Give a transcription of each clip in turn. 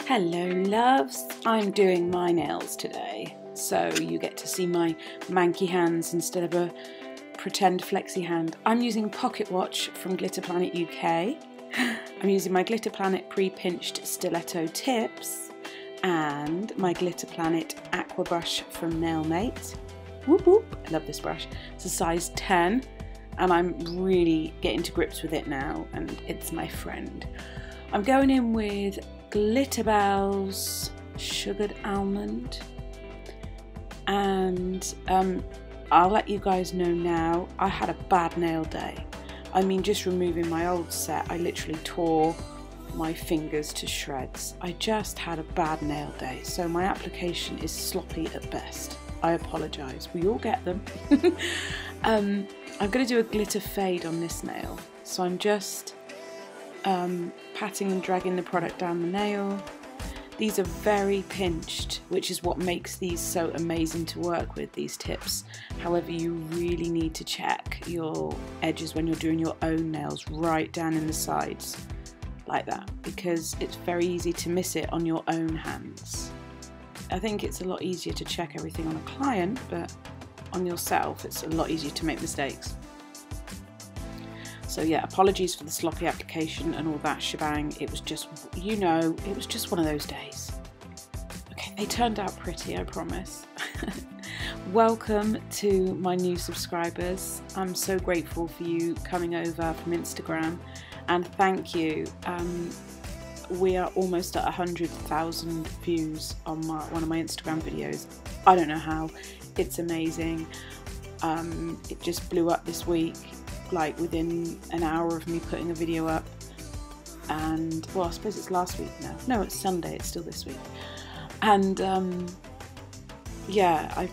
Hello loves, I'm doing my nails today, so you get to see my manky hands instead of a pretend flexi hand. I'm using Pocket Watch from Glitter Planet UK. I'm using my Glitter Planet pre-pinched stiletto tips and my Glitter Planet aqua brush from Nailmate. Whoop whoop, I love this brush. It's a size 10 and I'm really getting to grips with it now and it's my friend. I'm going in with Glitterbels Sugared Almond, and I'll let you guys know now, I had a bad nail day. I mean, just removing my old set, I literally tore my fingers to shreds. I just had a bad nail day, so my application is sloppy at best. I apologise, we all get them. I'm going to do a glitter fade on this nail, so I'm just patting and dragging the product down the nail. These are very pinched, which is what makes these so amazing to work with, these tips. However, you really need to check your edges when you're doing your own nails, right down in the sides, like that, because it's very easy to miss it on your own hands. I think it's a lot easier to check everything on a client, but on yourself it's a lot easier to make mistakes. So yeah, apologies for the sloppy application and all that shebang. It was just, you know, it was just one of those days. Okay, they turned out pretty, I promise. Welcome to my new subscribers. I'm so grateful for you coming over from Instagram, and thank you. We are almost at 100,000 views on one of my Instagram videos. I don't know how, it's amazing. It just blew up this week, like within an hour of me putting a video up, and well, I suppose it's last week now. No, it's Sunday, it's still this week. And yeah,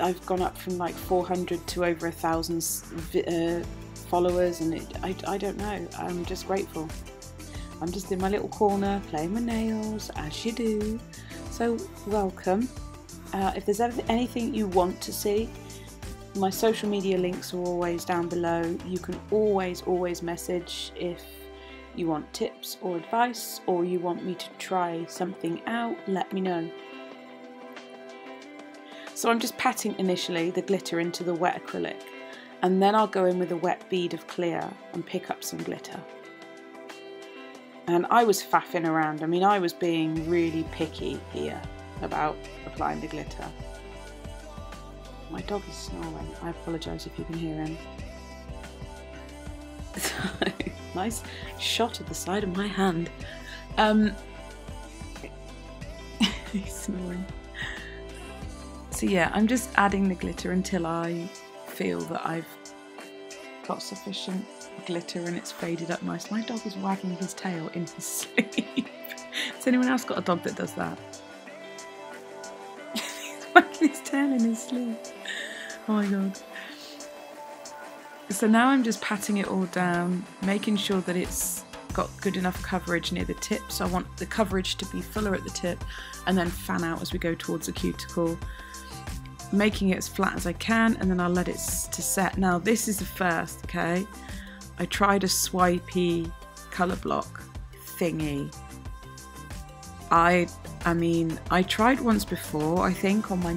I've gone up from like 400 to over 1,000 followers, and I don't know, I'm just grateful. I'm just in my little corner playing my nails, as you do. So welcome. If there's anything you want to see, my social media links are always down below. You can always message if you want tips or advice, or you want me to try something out, let me know. So I'm just patting initially the glitter into the wet acrylic, and then I'll go in with a wet bead of clear and pick up some glitter. And I was faffing around, I mean, I was being really picky here about applying the glitter. My dog is snoring. I apologise if you can hear him. Nice shot of the side of my hand. He's snoring. So yeah, I'm just adding the glitter until I feel that I've got sufficient glitter and it's faded up nice. My dog is wagging his tail in his sleep. Has anyone else got a dog that does that? He's wagging his tail in his sleep. Oh my god. So now I'm just patting it all down, making sure that it's got good enough coverage near the tip. So I want the coverage to be fuller at the tip and then fan out as we go towards the cuticle, making it as flat as I can, and then I'll let it to set. Now this is the first, okay? I tried a swipey colour block thingy. I mean, I tried once before, I think, on my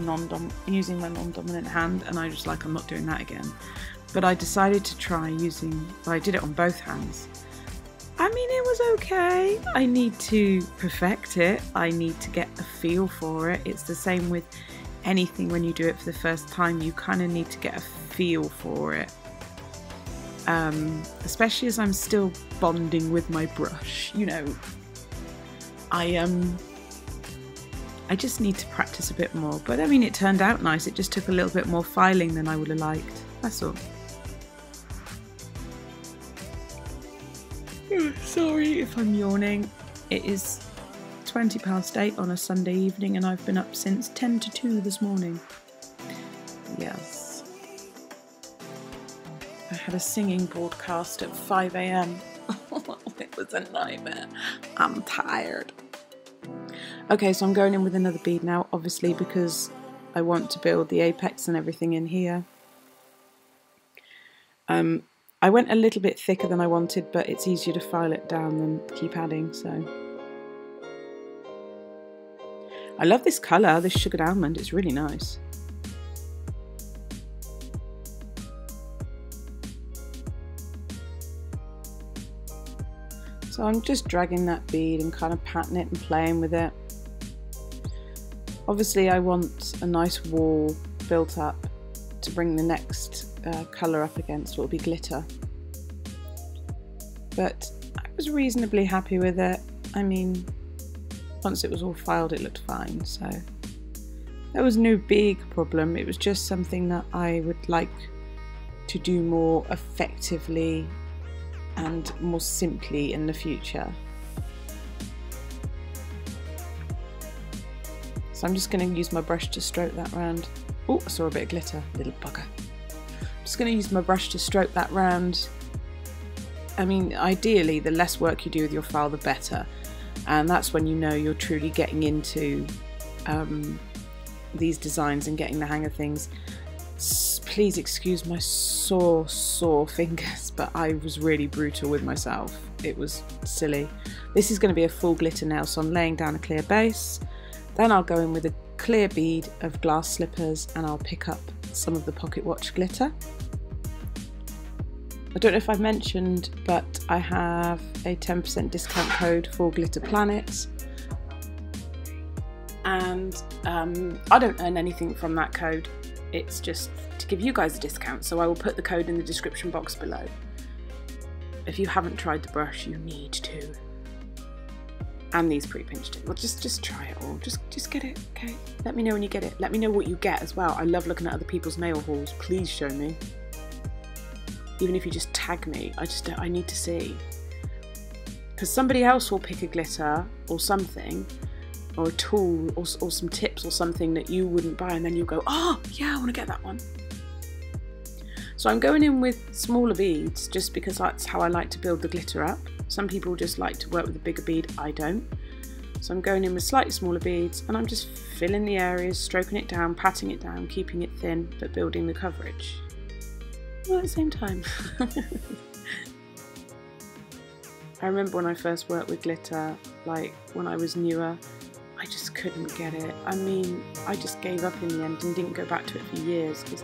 using my non-dominant hand, and I was like, I'm not doing that again. But I decided to try using, well, I did it on both hands. I mean, it was okay. I need to perfect it. I need to get a feel for it. It's the same with anything when you do it for the first time. You kind of need to get a feel for it. Especially as I'm still bonding with my brush, you know. I just need to practice a bit more, but I mean, it turned out nice. It just took a little bit more filing than I would have liked, that's all. Sorry if I'm yawning. It is 8 on a Sunday evening and I've been up since 10 to 2 this morning. Yes. I had a singing broadcast at 5 AM. It was a nightmare. I'm tired. Okay, so I'm going in with another bead now, obviously because I want to build the apex and everything in here. I went a little bit thicker than I wanted, but it's easier to file it down than keep adding, so. I love this colour, this sugared almond, it's really nice. So I'm just dragging that bead and kind of patting it and playing with it. Obviously I want a nice wall built up to bring the next colour up against, what will be glitter. But I was reasonably happy with it. I mean, once it was all filed it looked fine, so there was no big problem. It was just something that I would like to do more effectively and more simply in the future. So I'm just going to use my brush to stroke that round. Oh, I saw a bit of glitter, little bugger. I'm just going to use my brush to stroke that round. I mean, ideally the less work you do with your file the better, and that's when you know you're truly getting into these designs and getting the hang of things. Please excuse my sore fingers, but I was really brutal with myself. It was silly. This is going to be a full glitter nail, so I'm laying down a clear base. Then I'll go in with a clear bead of glass slippers and I'll pick up some of the pocket watch glitter. I don't know if I've mentioned, but I have a 10% discount code for Glitter Planet, and I don't earn anything from that code. It's just to give you guys a discount, so I will put the code in the description box below. If you haven't tried the brush, you need to. And these pre-pinched it. Well, just try it all. Just get it, okay? Let me know when you get it. Let me know what you get as well. I love looking at other people's nail hauls. Please show me. Even if you just tag me, I need to see. Because somebody else will pick a glitter or something, or a tool, or some tips or something that you wouldn't buy, and then you'll go, oh yeah, I want to get that one. So I'm going in with smaller beads just because that's how I like to build the glitter up. Some people just like to work with a bigger bead, I don't. So I'm going in with slightly smaller beads and I'm just filling the areas, stroking it down, patting it down, keeping it thin, but building the coverage all at the same time. I remember when I first worked with glitter, like when I was newer, I just couldn't get it. I mean, I just gave up in the end and didn't go back to it for years because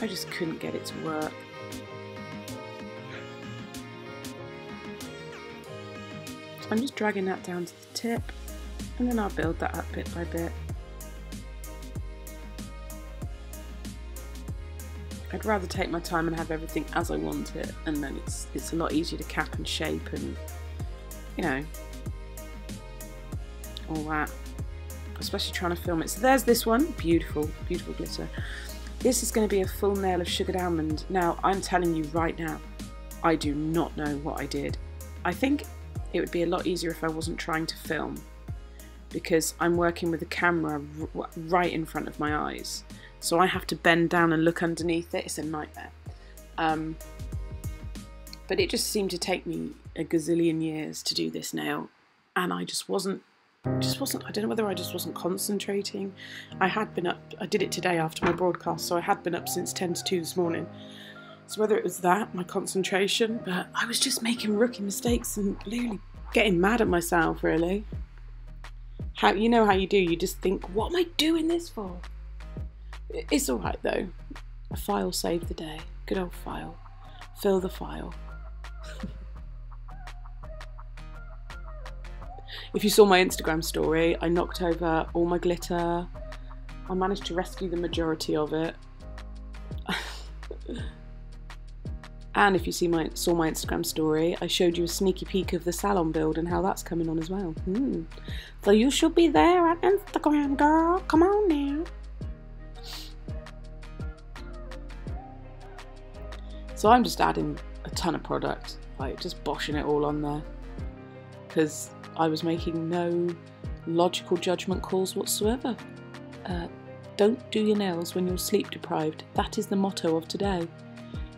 I just couldn't get it to work. So I'm just dragging that down to the tip and then I'll build that up bit by bit. I'd rather take my time and have everything as I want it, and then it's a lot easier to cap and shape and, you know, all that. Especially trying to film it. So there's this one, beautiful, beautiful glitter. This is going to be a full nail of sugared almond. Now, I'm telling you right now, I do not know what I did. I think it would be a lot easier if I wasn't trying to film, because I'm working with a camera right in front of my eyes. So I have to bend down and look underneath it. It's a nightmare. But it just seemed to take me a gazillion years to do this nail, and I just wasn't, I don't know whether I just wasn't concentrating. I had been up, I did it today after my broadcast, so I had been up since 10 to 2 this morning. So whether it was that, my concentration, but I was just making rookie mistakes and literally getting mad at myself, really. You know how you do, you just think, what am I doing this for? It's alright though. A file saved the day. Good old file. Fill the file. If you saw my Instagram story, I knocked over all my glitter. I managed to rescue the majority of it. And if you saw my Instagram story, I showed you a sneaky peek of the salon build and how that's coming on as well. So you should be there on Instagram, girl. Come on now. So I'm just adding a ton of product, like just boshing it all on there, because I was making no logical judgment calls whatsoever. Don't do your nails when you're sleep deprived. That is the motto of today.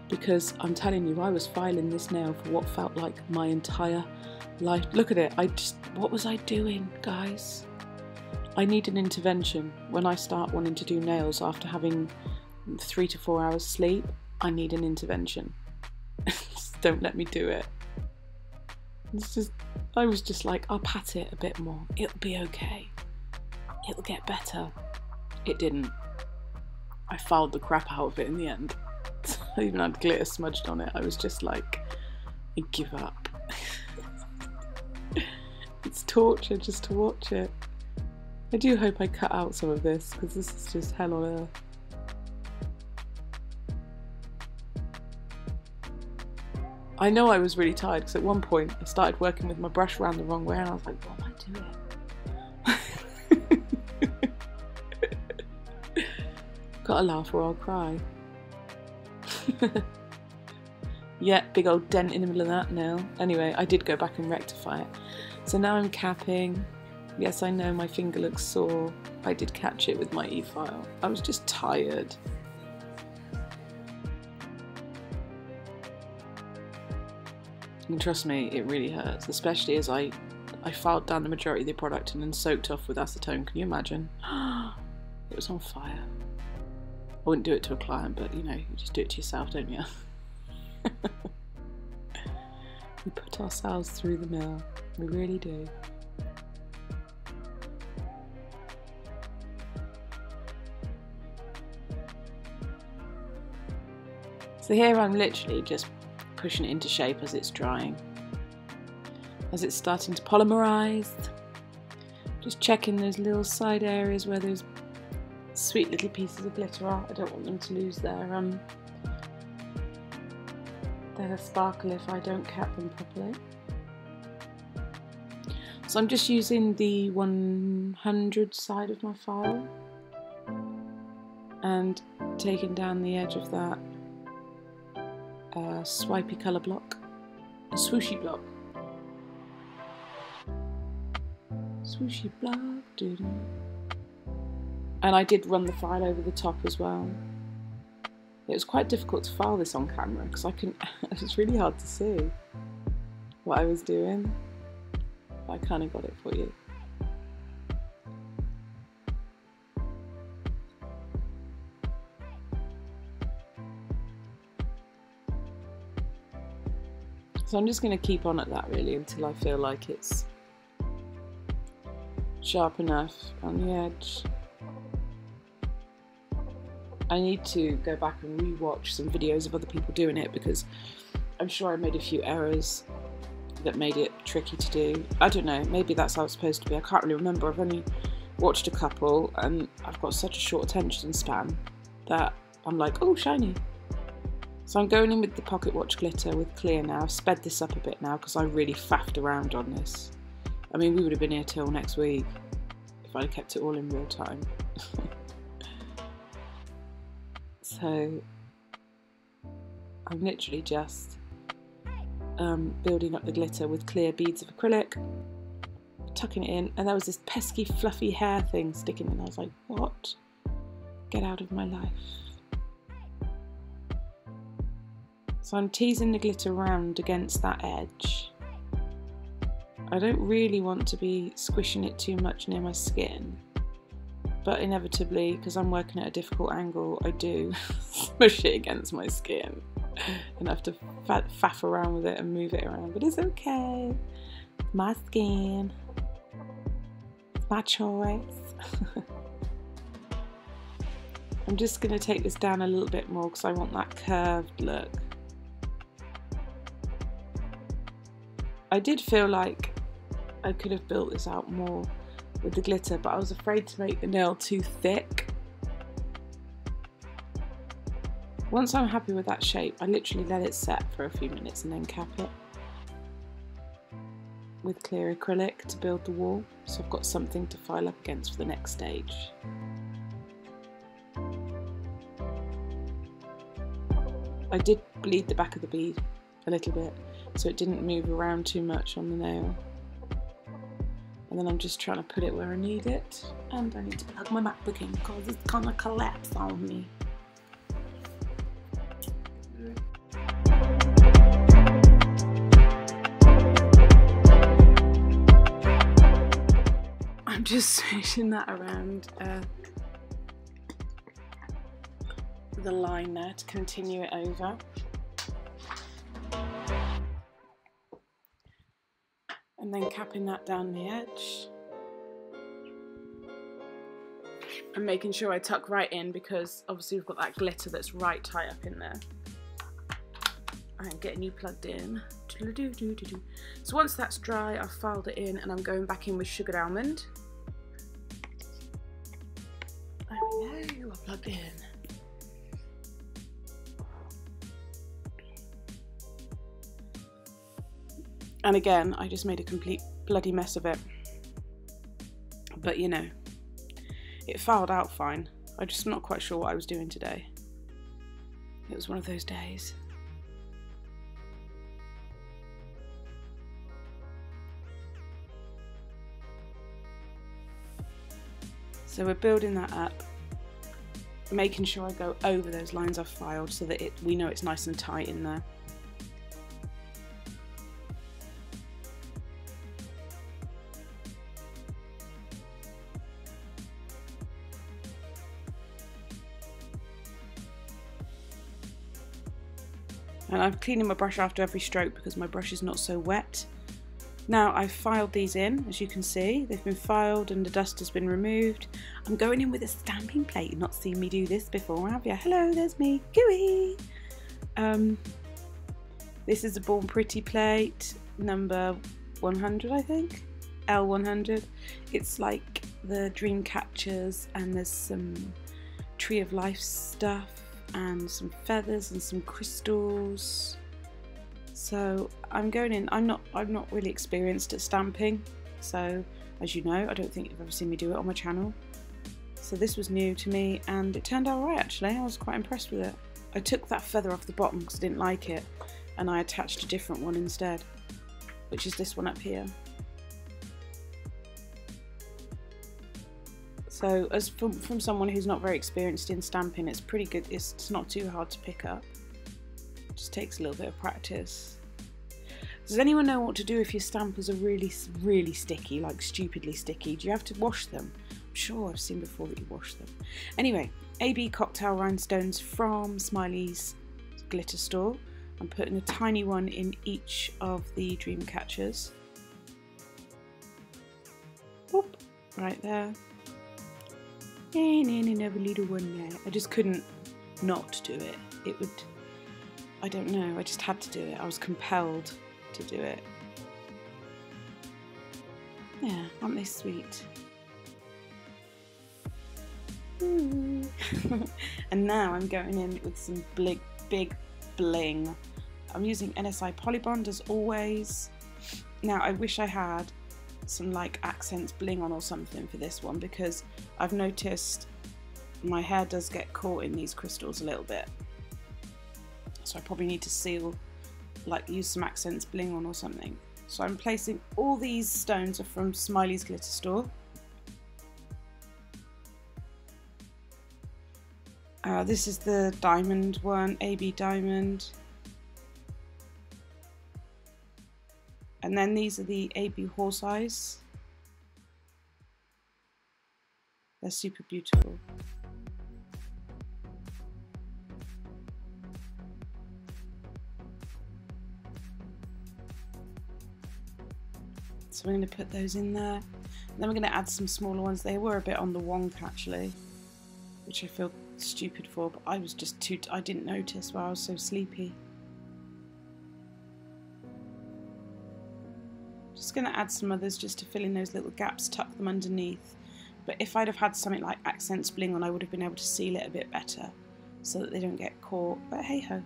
Because I'm telling you, I was filing this nail for what felt like my entire life. Look at it, what was I doing, guys? I need an intervention. When I start wanting to do nails after having 3 to 4 hours sleep, I need an intervention. Just don't let me do it. It's just, I was just like, I'll pat it a bit more. It'll be okay. It'll get better. It didn't. I fouled the crap out of it in the end. I even had glitter smudged on it. I was just like, I give up. It's torture just to watch it. I do hope I cut out some of this, because this is just hell on earth. I know I was really tired, because at one point I started working with my brush around the wrong way and I was like, what am I doing? Gotta laugh or I'll cry. Yeah, big old dent in the middle of that nail. Anyway, I did go back and rectify it. So now I'm capping. Yes, I know my finger looks sore. I did catch it with my e-file. I was just tired. And trust me, it really hurts, especially as I filed down the majority of the product and then soaked off with acetone. Can you imagine? It was on fire. I wouldn't do it to a client, but you know, you just do it to yourself, don't you? We put ourselves through the mill. We really do. So here I'm literally just pushing it into shape as it's drying. As it's starting to polymerize. Just checking those little side areas where those sweet little pieces of glitter are. I don't want them to lose their sparkle if I don't cap them properly. So I'm just using the 100 side of my file and taking down the edge of that swipey colour block, a swooshy block. Swooshy block, doo-doo. And I did run the file over the top as well. It was quite difficult to file this on camera because it was really hard to see what I was doing. But I kind of got it for you. So I'm just going to keep on at that really until I feel like it's sharp enough on the edge. I need to go back and re-watch some videos of other people doing it because I'm sure I made a few errors that made it tricky to do. I don't know, maybe that's how it's supposed to be. I can't really remember. I've only watched a couple and I've got such a short attention span that I'm like, oh, shiny. So I'm going in with the pocket watch glitter with clear now. I've sped this up a bit now because I really faffed around on this. I mean, we would have been here till next week if I'd kept it all in real time. So I'm literally just building up the glitter with clear beads of acrylic, tucking it in, and there was this pesky fluffy hair thing sticking in. I was like, what? Get out of my life. So I'm teasing the glitter around against that edge. I don't really want to be squishing it too much near my skin, but inevitably, because I'm working at a difficult angle, I do smush it against my skin and I have to faff around with it and move it around, but it's okay. My skin, it's my choice. I'm just going to take this down a little bit more because I want that curved look. I did feel like I could have built this out more with the glitter, but I was afraid to make the nail too thick. Once I'm happy with that shape, I literally let it set for a few minutes and then cap it with clear acrylic to build the wall, so I've got something to file up against for the next stage. I did bleed the back of the bead a little bit so it didn't move around too much on the nail. And then I'm just trying to put it where I need it. And I need to plug my MacBook in because it's gonna collapse on me. I'm just swishing that around the line there to continue it over. And then capping that down the edge. And making sure I tuck right in, because obviously we've got that glitter that's right tight up in there. And getting you plugged in. So once that's dry, I've filed it in and I'm going back in with sugared almond. There we go, we're plugged in. And again, I just made a complete bloody mess of it. But you know, it filed out fine. I'm just not quite sure what I was doing today. It was one of those days. So we're building that up, making sure I go over those lines I've filed so that we know it's nice and tight in there. And I'm cleaning my brush after every stroke because my brush is not so wet. Now I've filed these in, as you can see. They've been filed and the dust has been removed. I'm going in with a stamping plate. You've not seen me do this before, have you? Hello, there's me, gooey. This is a Born Pretty plate, number 100 I think, L100. It's like the dream catchers and there's some Tree of Life stuff and some feathers and some crystals. So I'm going in, I'm not really experienced at stamping, so as you know, I don't think you've ever seen me do it on my channel. So this was new to me and it turned out alright actually. I was quite impressed with it. I took that feather off the bottom because I didn't like it and I attached a different one instead, which is this one up here. So as from someone who's not very experienced in stamping, it's pretty good. It's not too hard to pick up. It just takes a little bit of practice. Does anyone know what to do if your stampers are really, really sticky, like stupidly sticky? Do you have to wash them? I'm sure I've seen before that you wash them. Anyway, AB cocktail rhinestones from Smileys Glitter Store. I'm putting a tiny one in each of the dream catchers. Boop, right there. And another little one there. I just couldn't not do it. It would, I don't know, I just had to do it. I was compelled to do it. Yeah, aren't they sweet? And now I'm going in with some big bling. I'm using NSI Polybond as always. Now I wish I had some like accents bling on or something for this one, because I've noticed my hair does get caught in these crystals a little bit, so I probably need to seal, like use some accents bling on or something. So I'm placing all these stones are from Smileys Glitter Store. This is the diamond one, AB diamond. And then these are the AB horse eyes. They're super beautiful. So I'm going to put those in there. And then we're going to add some smaller ones. They were a bit on the wonk actually, which I feel stupid for, but I was just I didn't notice while I was so sleepy. Just going to add some others just to fill in those little gaps, tuck them underneath. But if I'd have had something like accents bling on, I would have been able to seal it a bit better so that they don't get caught, but hey ho.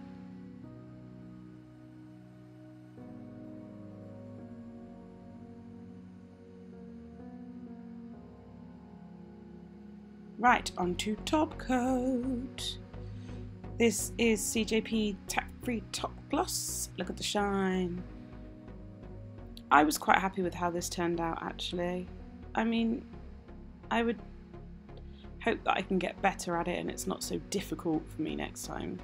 Right, on to top coat. This is CJP Tack-Free Top Gloss. Look at the shine. I was quite happy with how this turned out actually. I mean, I would hope that I can get better at it and it's not so difficult for me next time.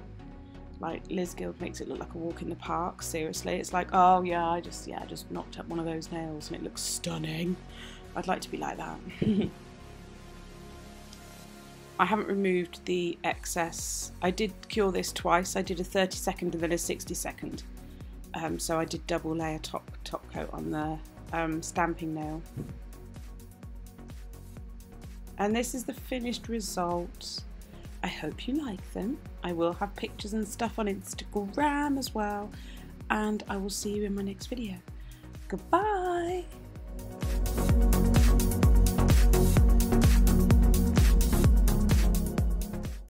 Like Liz Guild makes it look like a walk in the park, seriously. It's like, oh yeah, I just knocked up one of those nails and it looks stunning. I'd like to be like that. I haven't removed the excess. I did cure this twice. I did a 30-second and then a 60-second. So I did double layer top coat on the stamping nail. And this is the finished result. I hope you like them. I will have pictures and stuff on Instagram as well. And I will see you in my next video. Goodbye!